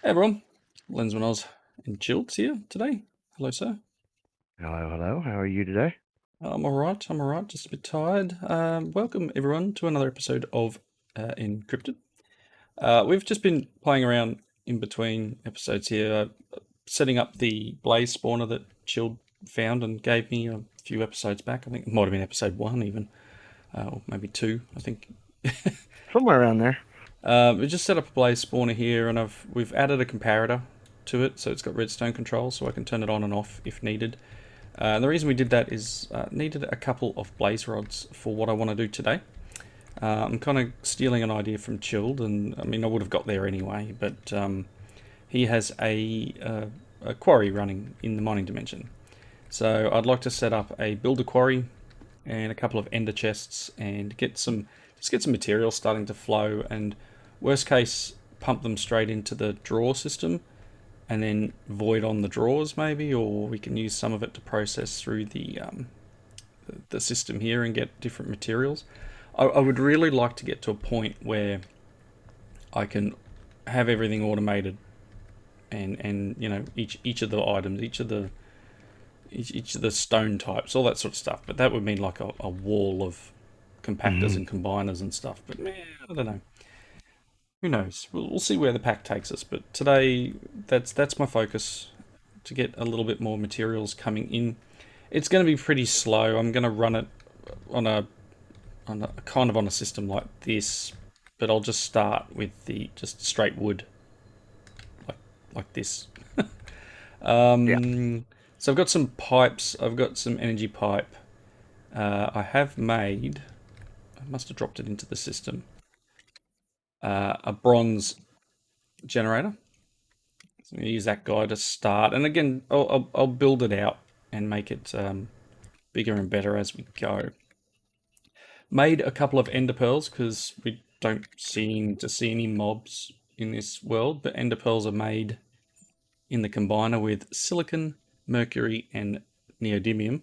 Hey everyone, Lensman Oz and Childs here today. Hello, sir. Hello, hello. How are you today? I'm alright, just a bit tired. Welcome everyone to another episode of Encrypted. We've just been playing around in between episodes here, setting up the blaze spawner that Child found and gave me a few episodes back. I think it might have been episode 1 even, or maybe 2, I think. Somewhere around there. We just set up a blaze spawner here, and we've added a comparator to it, so it's got redstone control, so I can turn it on and off if needed. And the reason we did that is needed a couple of blaze rods for what I want to do today. I'm kind of stealing an idea from Chilled, and I mean I would have got there anyway, but he has a quarry running in the mining dimension. So I'd like to set up a builder quarry and a couple of ender chests and get some materials starting to flow, and worst case pump them straight into the draw system and then void on the drawers maybe, or we can use some of it to process through the system here and get different materials. I would really like to get to a point where I can have everything automated, and you know each of the items, each of the stone types, all that sort of stuff. But that would mean like a wall of compactors and combiners and stuff. But I don't know. Who knows? We'll see where the pack takes us. But today, that's my focus, to get a little bit more materials coming in. It's going to be pretty slow. I'm going to run it on a kind of on a system like this, but I'll just start with the just straight wood, like this. Yeah. So I've got some pipes. I've got some energy pipe. I have made. I must have dropped it into the system. A bronze generator. So I'm going to use that guy to start, and again, I'll build it out and make it bigger and better as we go. Made a couple of ender pearls because we don't seem to see any mobs in this world, but ender pearls are made in the combiner with silicon, mercury, and neodymium.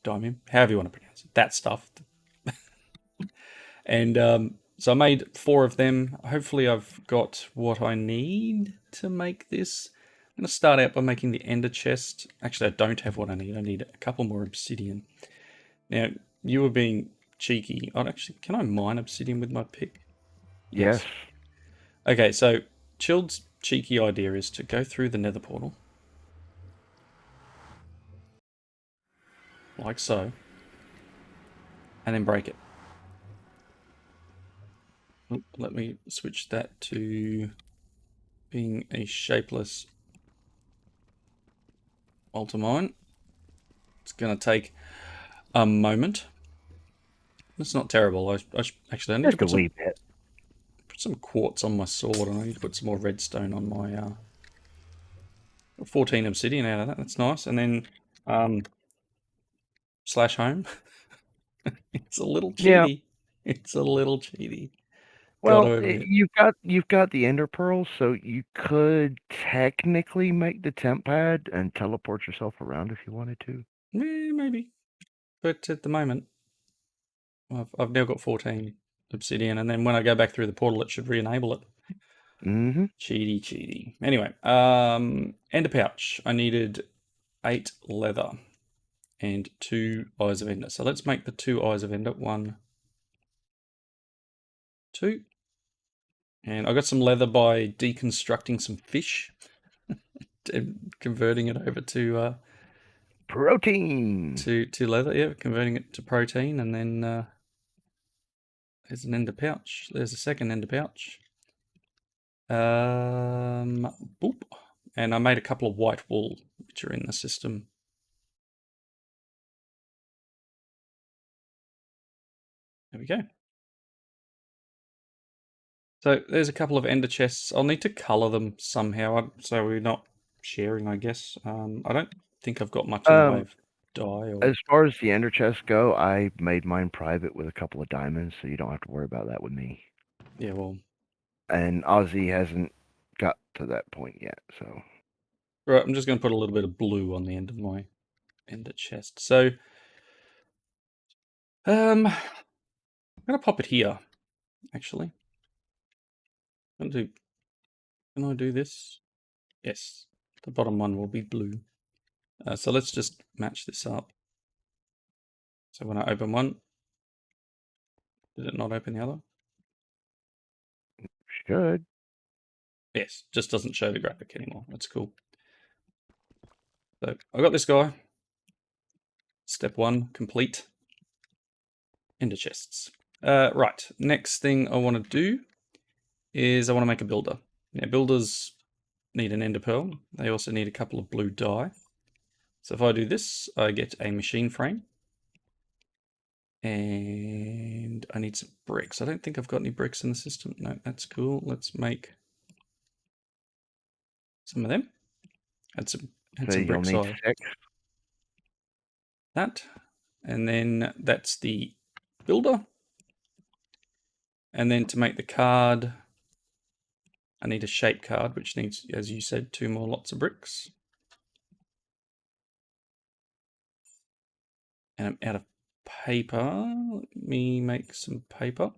Dymium, however you want to pronounce it. That stuff. And so I made 4 of them. Hopefully I've got what I need to make this. I'm going to start out by making the ender chest. Actually, I don't have what I need. I need a couple more obsidian. Now, you were being cheeky. Can I mine obsidian with my pick? Yes. Yes. Okay, so Chilled's cheeky idea is to go through the nether portal. Like so. And then break it. Let me switch that to being a shapeless ultimine. It's going to take a moment. It's not terrible. Actually, I need to Just a put wee bit. some quartz on my sword, and I need to put some more redstone on my 14 obsidian out of that. That's nice. And then slash home. It's a little Yeah. cheaty. It's a little cheaty. Gotta Well, admit. you've got the ender pearls, so you could technically make the temp pad and teleport yourself around if you wanted to. Maybe. But at the moment, I've now got 14 obsidian, and then when I go back through the portal, it should re-enable it. Mm-hmm. Cheaty. Anyway, ender pouch. I needed 8 leather and 2 eyes of ender. So let's make the 2 eyes of ender. 1, 2. And I got some leather by deconstructing some fish and converting it over Protein. to leather. Yeah, converting it to protein, and then there's an ender pouch. There's a second ender pouch. Boop. And I made a couple of white wool, which are in the system. There we go. So there's a couple of ender chests. I'll need to colour them somehow, so we're not sharing, I guess. I don't think I've got much in the way of dye or... As far as the ender chests go, I made mine private with a couple of diamonds, so you don't have to worry about that with me. Yeah, well... And Ozzy hasn't got to that point yet, so... Right, I'm just going to put a little bit of blue on the end of my ender chest. So... I'm going to pop it here, actually. I'm going to Can I do this? Yes. The bottom one will be blue. So let's just match this up. So when I open one, did it not open the other? Should. Yes, just doesn't show the graphic anymore. That's cool. So I got this guy. Step 1, complete. Ender chests. Right, next thing I want to do is I want to make a builder. Now, builders need an ender pearl. They also need a couple of blue dye. So if I do this, I get a machine frame. And I need some bricks. I don't think I've got any bricks in the system. No, that's cool. Let's make some of them. Add some So you'll bricks. need 6. That. And then that's the builder. And then to make the card, I need a shape card, which needs, as you said, 2 more lots of bricks. And I'm out of paper. Let me make some paper.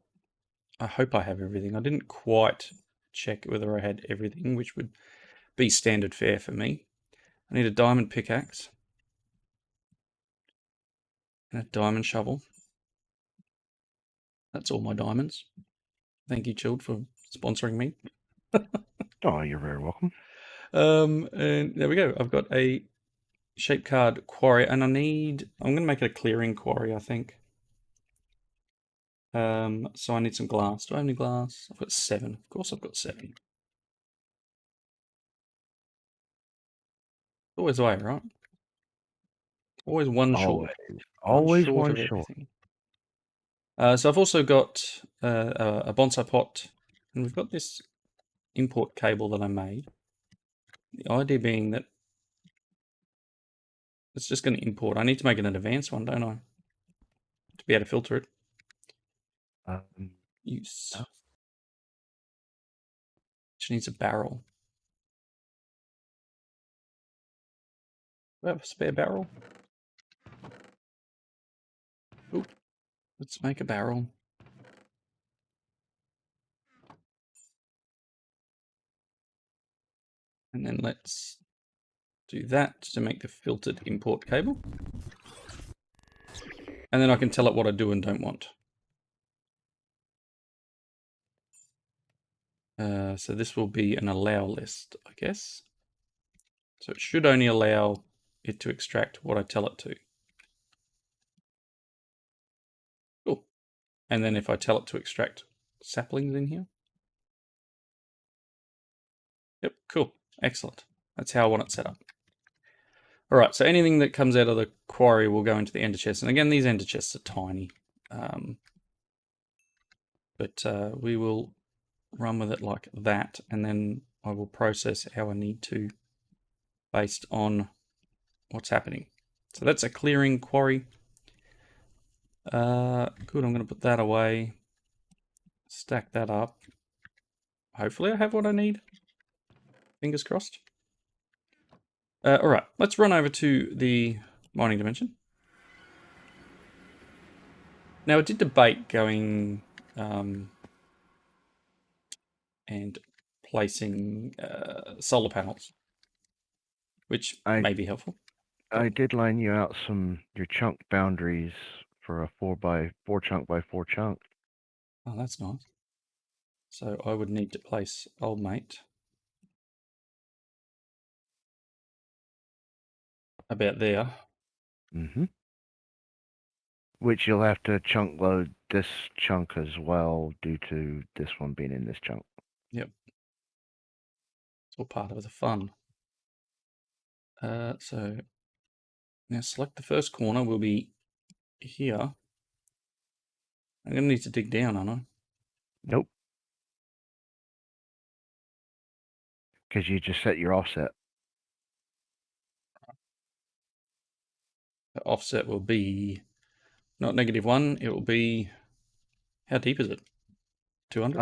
I hope I have everything. I didn't quite check whether I had everything, which would be standard fare for me. I need a diamond pickaxe. And a diamond shovel. That's all my diamonds. Thank you, Chilled, for sponsoring me. Oh, you're very welcome. And there we go. I've got a shape card quarry, and I'm going to make it a clearing quarry, I think. So I need some glass. Do I have any glass? I've got 7. Of course I've got 7. Always the way, right? Always one short. Always short one of short. everything. So I've also got a bonsai pot, and we've got this import cable that I made. The idea being that it's just going to import. I need to make it an advanced one, don't I? To be able to filter it. Use. No. Which needs a barrel. Do I have a spare barrel? Ooh, let's make a barrel. And then let's do that to make the filtered import cable. And then I can tell it what I do and don't want. So this will be an allow list, I guess. So it should only allow it to extract what I tell it to. Cool. And then if I tell it to extract saplings in here. Yep, cool. Excellent. That's how I want it set up. All right, so anything that comes out of the quarry will go into the ender chest. And again, these ender chests are tiny. But we will run with it like that, and then I will process how I need to based on what's happening. So that's a clearing quarry. Good, I'm going to put that away. Stack that up. Hopefully I have what I need. Fingers crossed. All right, let's run over to the mining dimension. Now, I did debate going and placing solar panels, which may be helpful. I did line you out your chunk boundaries for a 4x4 chunk by 4 chunk. Oh, that's nice. So I would need to place old mate about there. Mm-hmm. Which you'll have to chunk load this chunk as well due to this one being in this chunk. Yep. It's all part of the fun. So now select the first corner will be here. I'm going to need to dig down, aren't I? Nope. Because you just set your offset. The offset will be not -1, it will be, how deep is it? 200?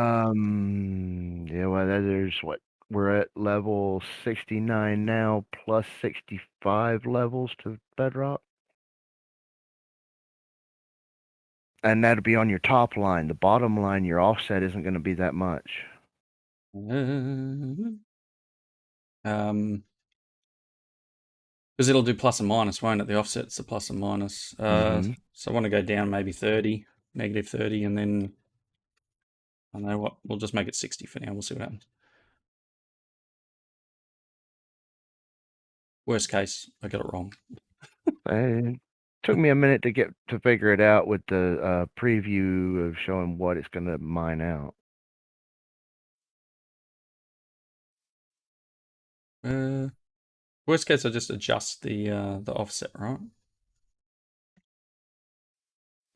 Yeah, well, there's what? We're at level 69 now, plus 65 levels to bedrock. And that'll be on your top line. The bottom line, your offset isn't going to be that much. Because it'll do plus and minus, won't it? The offset's the plus and minus. Mm-hmm. So I want to go down maybe 30, negative 30, and then I know what, we'll just make it 60 for now. We'll see what happens. Worst case, I got it wrong. It took me a minute to figure it out with the preview of showing what it's going to mine out. Worst case, I just adjust the offset, right?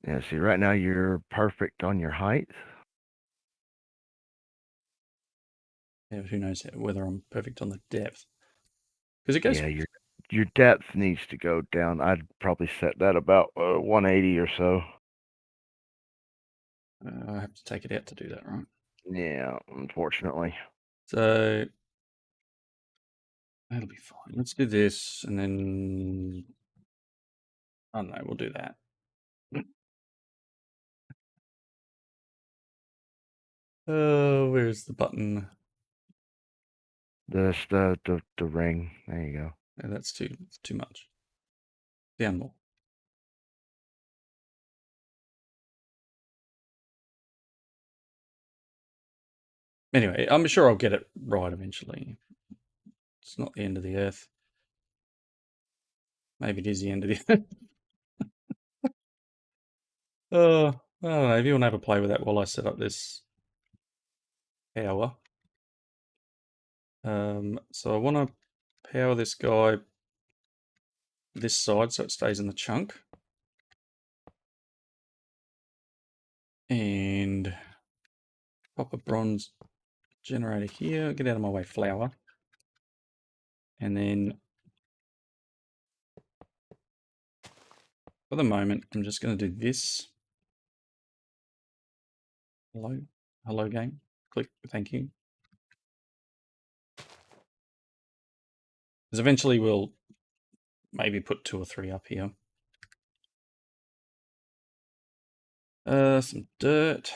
Yeah, see, right now you're perfect on your height. Yeah, who knows whether I'm perfect on the depth. Because it goes... Yeah, your depth needs to go down. I'd probably set that about 180 or so. I have to take it out to do that, right? Yeah, unfortunately. So that'll be fine. Let's do this, and then... Oh no, we'll do that. Oh, where's the button? The ring. There you go. Yeah, that's too much. Down more. Anyway, I'm sure I'll get it right eventually. It's not the end of the earth. Maybe it is the end of the earth. Oh, I don't know. If you want to have a play with that while I set up this power. So I want to power this guy this side so it stays in the chunk. And pop a bronze generator here. Get out of my way, flower. And then for the moment, I'm just going to do this. Hello game. Click, thank you. Because eventually we'll maybe put 2 or 3 up here. Some dirt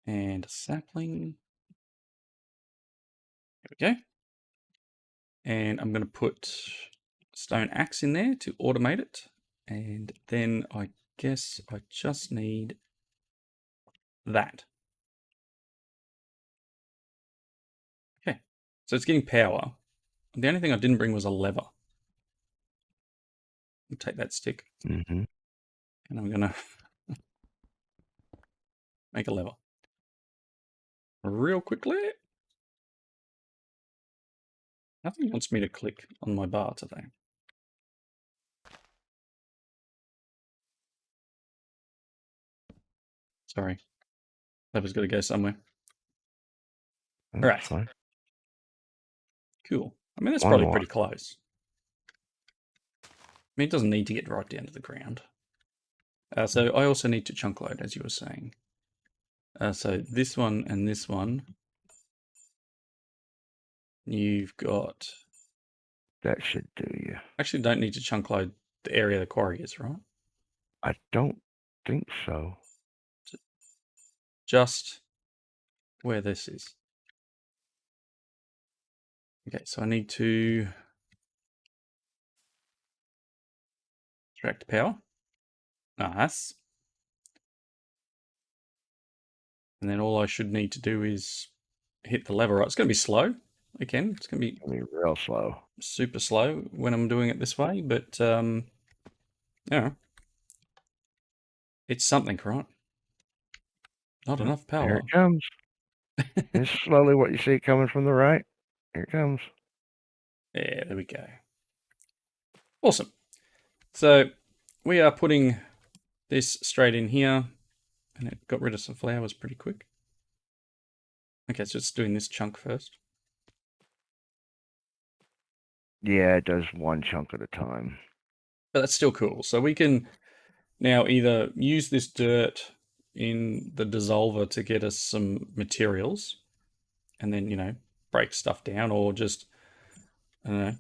and a sapling. There we go. And I'm going to put stone axe in there to automate it. And then I guess I just need that. Okay, so it's getting power. The only thing I didn't bring was a lever. I'll take that stick. Mm-hmm. And I'm going to make a lever. Real quickly. Nothing wants me to click on my bar today. Sorry. Lever's got to go somewhere. That's Alright. fine. Cool. I mean, that's One probably more. pretty close. I mean, it doesn't need to get right down to the ground. So I also need to chunk load, as you were saying. So this one and this one, you've got... That should do you. Actually, don't need to chunk load the area the quarry is, right? I don't think so. Just where this is. Okay, so I need to extract power. Nice. And then all I should need to do is hit the lever. It's going to be slow. Again, it's going to be Real slow. super slow when I'm doing it this way, but yeah, it's something, right? Not enough Here power. it comes. It's slowly what you see coming from the right. Here it comes. Yeah, there we go. Awesome. So we are putting this straight in here, and it got rid of some flowers pretty quick. Okay, so it's doing this chunk first. Yeah, it does one chunk at a time. But that's still cool. So we can now either use this dirt in the dissolver to get us some materials, and then, you know, break stuff down, or just, I don't know,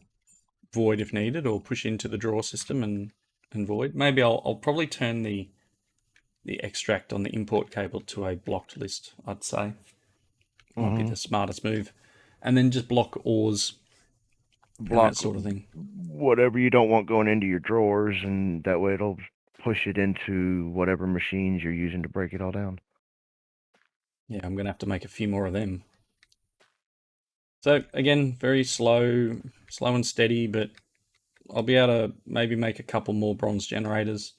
void if needed, or push into the draw system and void. Maybe I'll probably turn the extract on the import cable to a blocked list, I'd say. Might be the smartest move. And then just block ores and that block sort of thing. whatever you don't want going into your drawers, and that way it'll push it into whatever machines you're using to break it all down. Yeah, I'm going to have to make a few more of them. So again, very slow and steady, but I'll be able to maybe make a couple more bronze generators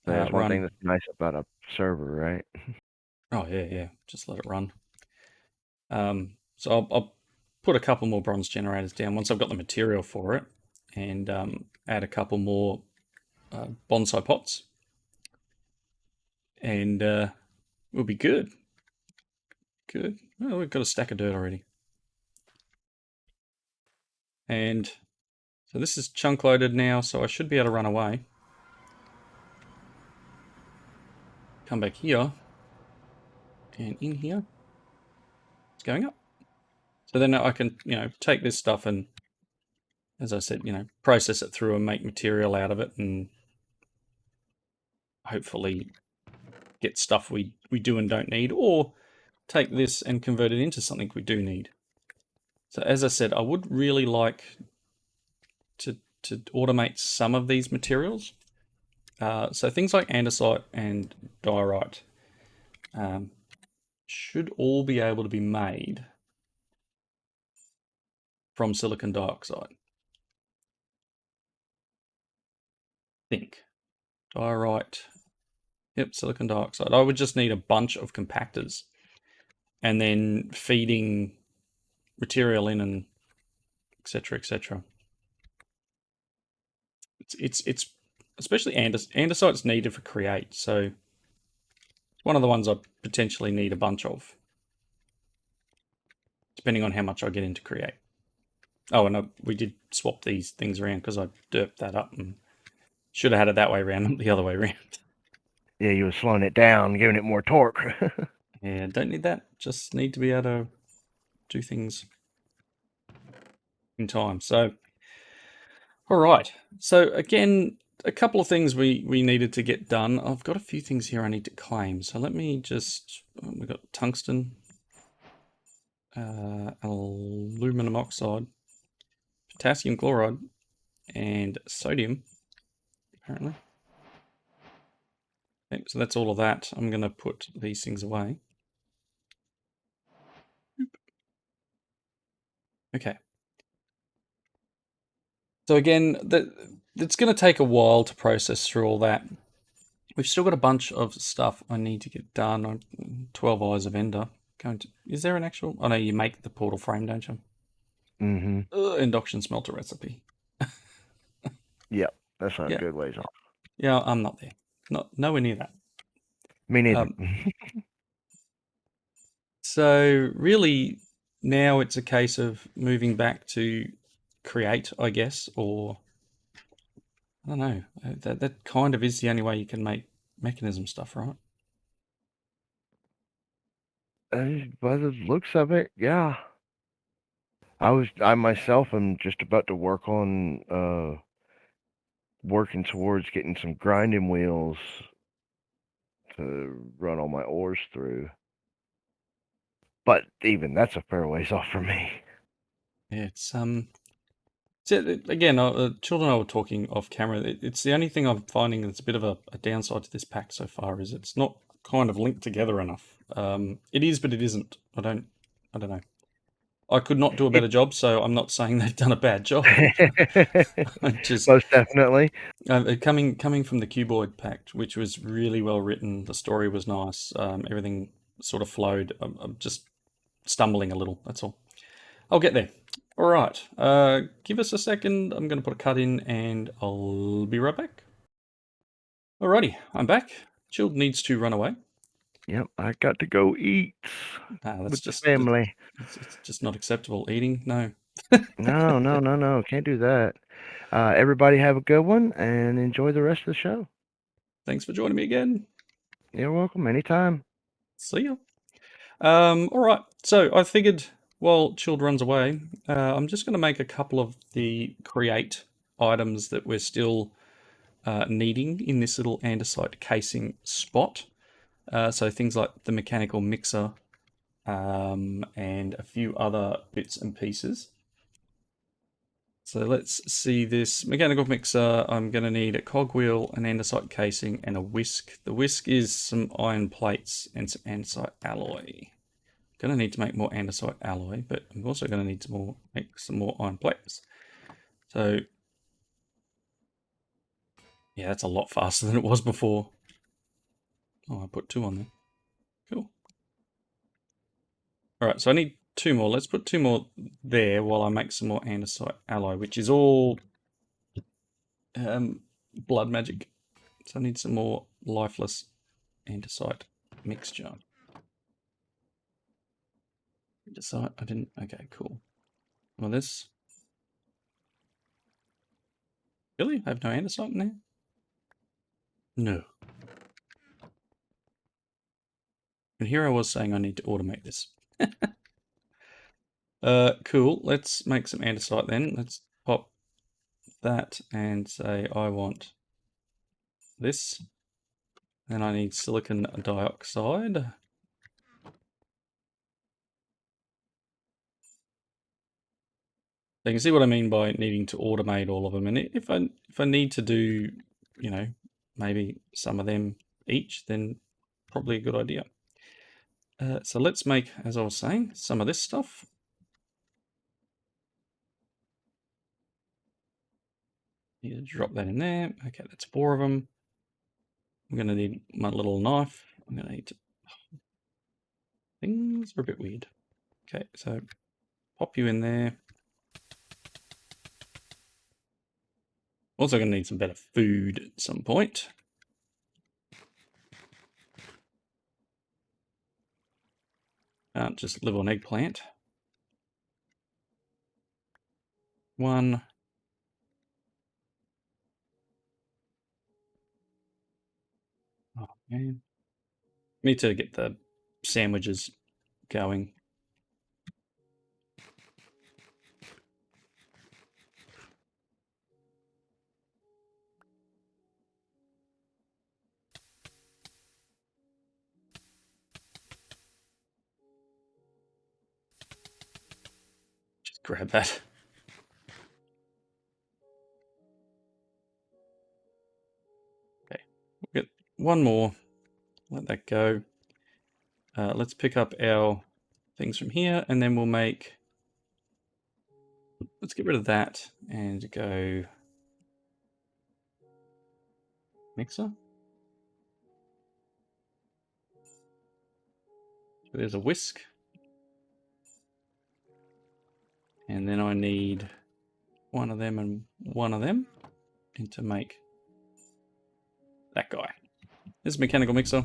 That's one thing run. that's nice about a server, right? Oh yeah, just let it run. So I'll put a couple more bronze generators down once I've got the material for it, and add a couple more bonsai pots, and we'll be good. Good. Well, we've got a stack of dirt already. And so this is chunk loaded now, so I should be able to run away. Come back here. And in here, it's going up. So then I can, take this stuff and, as I said, process it through and make material out of it and hopefully get stuff we do and don't need, or take this and convert it into something we do need. So as I said, I would really like to automate some of these materials. So things like andesite and diorite should all be able to be made from silicon dioxide. Think. Diorite. Yep, silicon dioxide. I would just need a bunch of compactors and then feeding material in and etc. etc. It's especially andesite's needed for create, so it's one of the ones I potentially need a bunch of, depending on how much I get into create. Oh, and we did swap these things around because I derped that up and should have had it that way around, not the other way around. Yeah, you were slowing it down, giving it more torque. Yeah, don't need that. Just need to be able to do things in time. So, all right. So again, a couple of things we needed to get done. I've got a few things here I need to claim. So let me just, we've got tungsten, aluminum oxide, potassium chloride, and sodium, apparently. Okay, so that's all of that. I'm going to put these things away. Okay. So again, it's going to take a while to process through all that. We've still got a bunch of stuff I need to get done. 12 Eyes of Ender. Is there an actual... Oh no, you make the portal frame, don't you? Mm-hmm. Induction smelter recipe. Yep, that's not a Yeah, good ways off. yeah, I'm not there. Nowhere near that. Me neither. So really, now it's a case of moving back to create, I guess, or I don't know. That kind of is the only way you can make mechanism stuff, right? By the looks of it, yeah. I myself am just about to work on working towards getting some grinding wheels to run all my ores through. But even that's a fair ways off for me. Yeah, it's again, children and I were talking off camera. It's the only thing I'm finding that's a bit of a downside to this pack so far is it's not kind of linked together enough. It is, but it isn't. I don't know. I could not do a It better job, so I'm not saying they've done a bad job. I'm just most definitely. coming from the Cuboid pack, which was really well written. The story was nice. Everything sort of flowed. I'm just stumbling a little. That's all. I'll get there. All right. Give us a second. I'm going to put a cut in, and I'll be right back. Alrighty, I'm back. Chilled needs to run away. Yep, I got to go eat That's with the just family. it's just not acceptable. Eating, no. No, can't do that. Everybody have a good one and enjoy the rest of the show. Thanks for joining me again. You're welcome anytime. See ya. All right. So I figured while Chilled runs away, I'm just going to make a couple of the create items that we're still needing in this little andesite casing spot. So things like the mechanical mixer and a few other bits and pieces. So let's see this mechanical mixer. I'm going to need a cogwheel, an andesite casing, and a whisk. The whisk is some iron plates and some andesite alloy. Going to need to make more andesite alloy, but I'm also going to need to make some more iron plates. So yeah, that's a lot faster than it was before. Oh, I put 2 on there. Cool. All right, so I need 2 more. Let's put 2 more there while I make some more andesite alloy, which is all blood magic. So I need some more lifeless andesite mixture. Andesite, I didn't, okay, cool. Well, this, really? I have no andesite in there? No. And here I was saying I need to automate this. Cool, let's make some andesite then. Let's pop that and say I want this. Then I need silicon dioxide. So you can see what I mean by needing to automate all of them. And if I need to do, you know, maybe some of them each, then probably a good idea. So let's make, as I was saying, some of this stuff. Yeah, drop that in there. Okay, that's 4 of them. I'm going to need my little knife. I'm going to need to... Things are a bit weird. Okay, so pop you in there. Also going to need some better food at some point. Can't just live on eggplant. 1. Oh, man. Need to get the sandwiches going. Just grab that. Okay, we'll get 1 more. Let that go. Let's pick up our things from here, and then we'll make... Let's get rid of that and go... Mixer. So there's a whisk. And then I need 1 of them and 1 of them. And to make that guy. This is a mechanical mixer.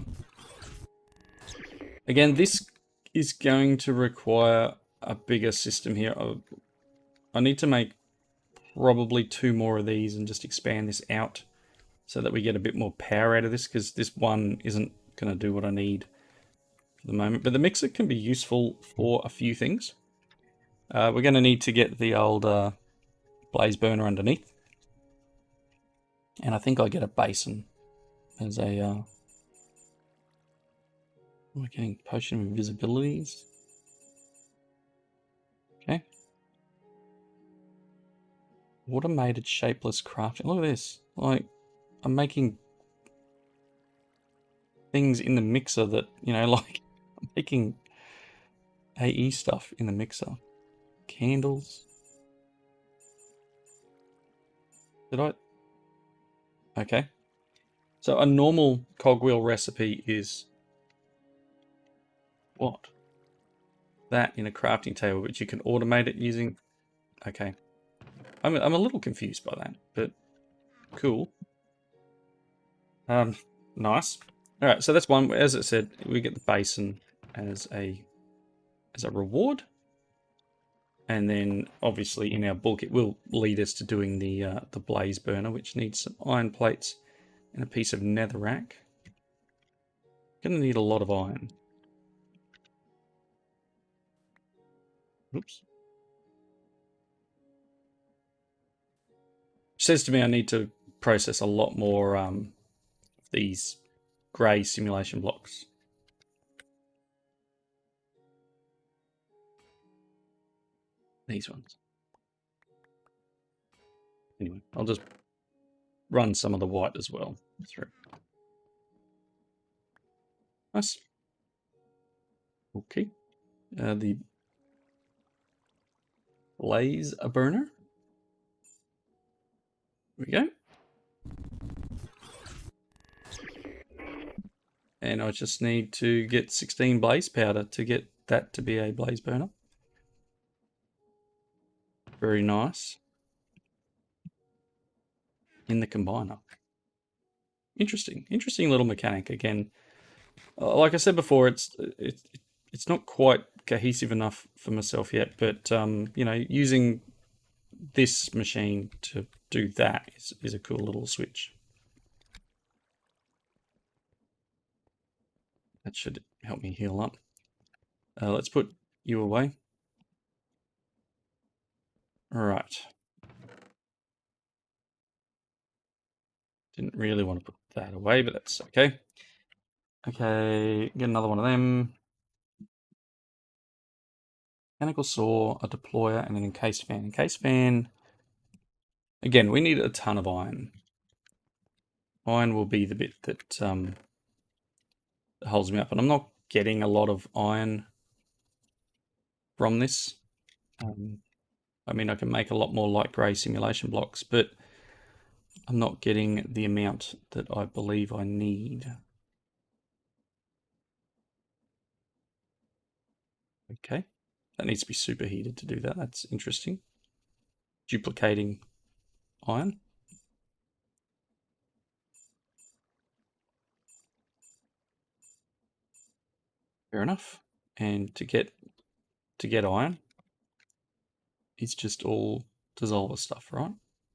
Again, this is going to require a bigger system here. I need to make probably 2 more of these and just expand this out so that we get a bit more power out of this, because this one isn't going to do what I need for the moment. But the mixer can be useful for a few things. We're going to need to get the old blaze burner underneath. And I think I get a basin as a... We're getting potion of invisibilities. Okay. Automated shapeless crafting. Look at this. Like, I'm making things in the mixer that, you know, like, I'm making AE stuff in the mixer. Candles. Did I? Okay. So a normal cogwheel recipe is what? That in a crafting table, which you can automate it using. Okay. I'm a little confused by that, but cool. Nice. All right, so that's one. As it said, we get the basin as a reward, and then obviously in our book it will lead us to doing the blaze burner, which needs some iron plates and a piece of netherrack. Gonna need a lot of iron. Oops. Says to me I need to process a lot more these grey simulation blocks. These ones. Anyway, I'll just run some of the white as well through. Nice. Okay. The blaze burner. There we go. And I just need to get 16 blaze powder to get that to be a blaze burner. Very nice. In the combiner. Interesting little mechanic. Again, like I said before, it's not quite cohesive enough for myself yet, but you know, using this machine to do that is a cool little switch. That should help me heal up. Let's put you away. All right. Didn't really want to put that away, but that's okay. Okay, get another one of them. Mechanical saw, a deployer, and an encased fan. Encased fan. Again, we need a ton of iron. Iron will be the bit that holds me up, and I'm not getting a lot of iron from this. I mean, I can make a lot more light grey simulation blocks, but I'm not getting the amount that I believe I need. Okay, that needs to be superheated to do that. That's interesting. Duplicating iron. Fair enough. And to get iron, it's just all dissolver stuff, right?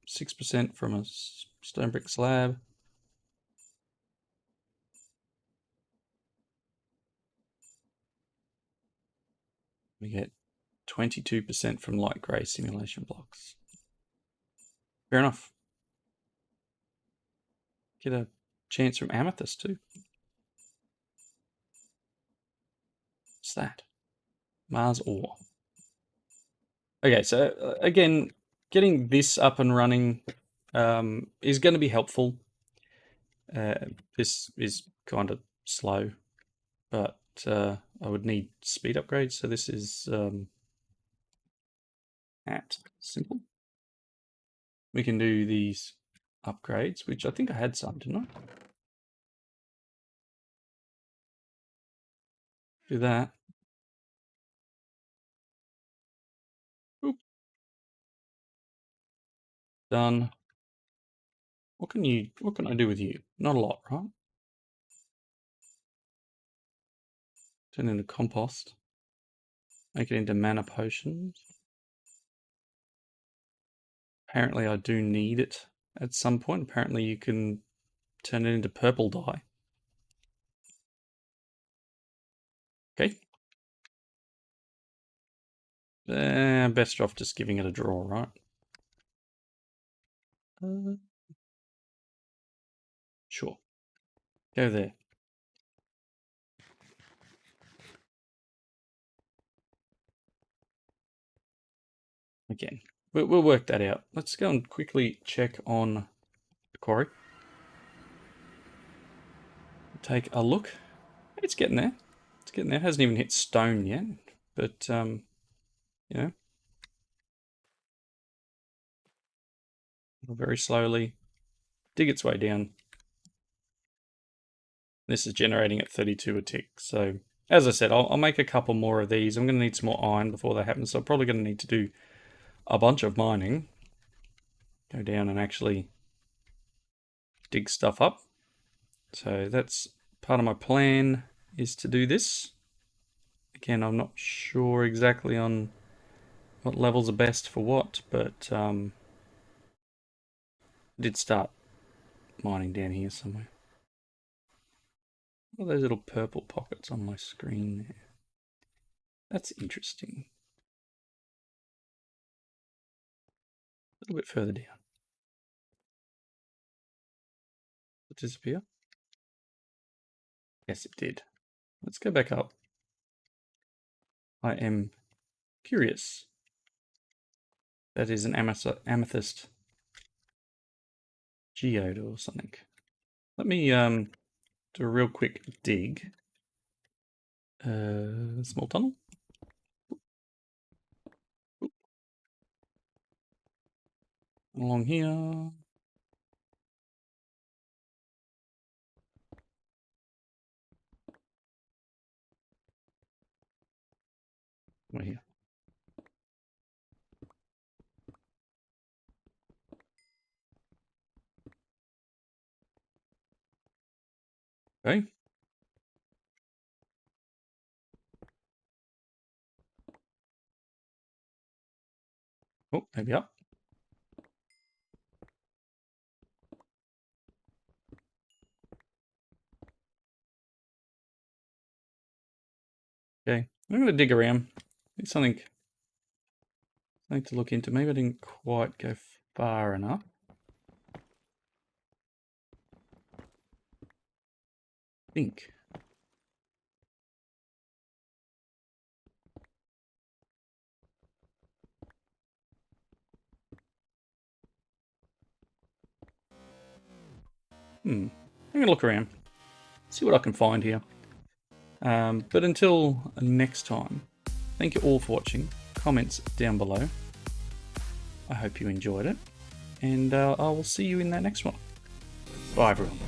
6% from a stone brick slab. We get 22% from light grey simulation blocks. Fair enough. Get a chance from amethyst too. What's that? Mars ore. Okay, so again, getting this up and running is going to be helpful. This is kind of slow, but I would need speed upgrades. So this is at simple. We can do these upgrades, which I think I had some, didn't I? Do that. Oop. Done. What can I do with you? Not a lot, right? Turn it into compost. Make it into mana potions. Apparently I do need it at some point. Apparently you can turn it into purple dye. Okay. Best off just giving it a draw, right? Sure. Go there. Again, we'll work that out. Let's go and quickly check on the quarry. Take a look. It's getting there. It's getting there. It hasn't even hit stone yet, but you know, it'll very slowly dig its way down. This is generating at 32 a tick. So as I said, I'll make a couple more of these. I'm going to need some more iron before that happens. So I'm probably going to need to do a bunch of mining. Go down and actually dig stuff up. So that's part of my plan, is to do this. Again, I'm not sure exactly on what levels are best for what, but I did start mining down here somewhere. What are those little purple pockets on my screen there? That's interesting. A little bit further down. Did it disappear? Yes, it did. Let's go back up. I am curious. That is an amethyst geode or something. Let me do a real quick dig. Small tunnel. Along here. We're here. Okay. Oh, maybe up. Okay, I'm going to dig around. It's something to look into. Maybe I didn't quite go far enough. I think. I'm going to look around. See what I can find here. But until next time, thank you all for watching. Comments down below. I hope you enjoyed it. And I will see you in that next one. Bye, everyone.